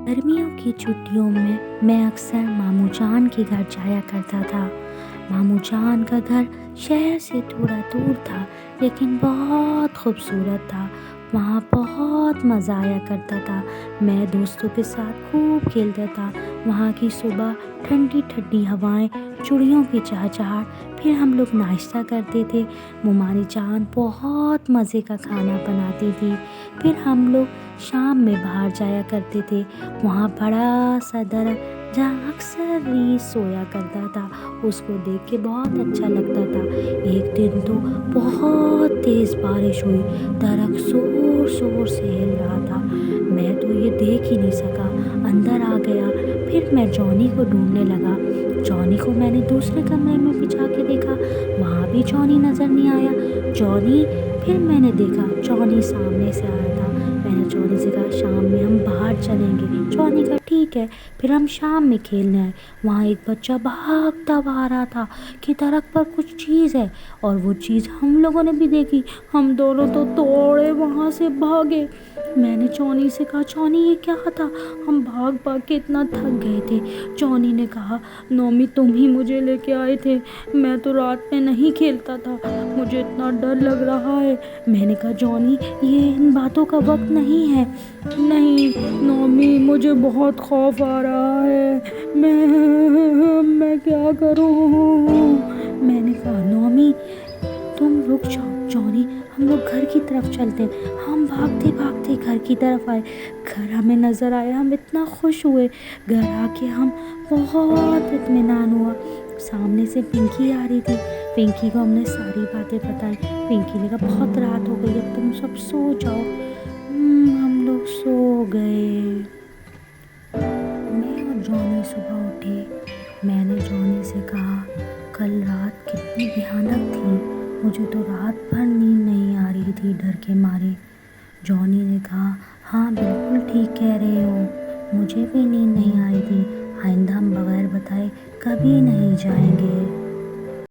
गर्मियों की छुट्टियों में मैं अक्सर मामू जान के घर जाया करता था। मामू जान का घर शहर से थोड़ा दूर था, लेकिन बहुत खूबसूरत था। वहाँ बहुत मज़ा आया करता था। मैं दोस्तों के साथ खूब खेलता था। वहाँ की सुबह ठंडी ठंडी हवाएं, चिड़ियों की चहचहाट, फिर हम लोग नाश्ता करते थे। मुमानी जान बहुत मज़े का खाना बनाती थी। फिर हम लोग शाम में बाहर जाया करते थे। वहाँ बड़ा सा दरख्त जहाँ अक्सर रीछ सोया करता था, उसको देख के बहुत अच्छा लगता था। एक दिन तो बहुत तेज़ बारिश हुई, दरख्त जोर जोर से हिल रहा था। मैं तो ये देख ही नहीं सका, अंदर आ गया। फिर मैं जॉनी को ढूंढने लगा। जॉनी को मैंने दूसरे कमरे में भी जाके देखा, वहाँ भी जॉनी नज़र नहीं आया। जॉनी फिर मैंने देखा, जॉनी सामने से आ रहा था। मैंने जॉनी से कहा शाम में हम बाहर चलेंगे। जॉनी का ठीक है। फिर हम शाम में खेलने आए। वहाँ एक बच्चा भागता हुआ आ रहा था कि दरख्त पर कुछ चीज़ है, और वो चीज़ हम लोगों ने भी देखी। हम दोनों तो दौड़े वहाँ से भागे। मैंने जॉनी से कहा जॉनी ये क्या था? हम भाग भाग के इतना थक गए थे। जॉनी ने कहा नोमी तुम ही मुझे लेके आए थे, मैं तो रात में नहीं खेलता था, मुझे इतना डर लग रहा है। मैंने कहा जॉनी ये इन बातों का वक्त नहीं है। नहीं नोमी मुझे बहुत खौफ आ रहा है, मैं क्या करूं? मैंने कहा नोमी तुम रुक जाओ जॉनी, हम लोग घर की तरफ चलते हैं। हम भागते भागते घर की तरफ आए। घर हमें नज़र आया, हम इतना खुश हुए। घर आके हम बहुत इत्मीनान हुआ। सामने से पिंकी आ रही थी। पिंकी को हमने सारी बातें बताई। पिंकी ने कहा बहुत रात हो गई, अब तुम सब सो जाओ। हम लोग सो गए। मैं और जॉनी सुबह उठे। मैंने जॉनी से कहा कल रात कितनी भयानक थी, मुझे तो रात भर नींद नहीं आ रही थी डर के मारे। जॉनी ने कहा हाँ बिल्कुल ठीक कह रहे हो, मुझे भी नींद नहीं आ रही थी। आइंदा हम बगैर बताए कभी नहीं जाएंगे।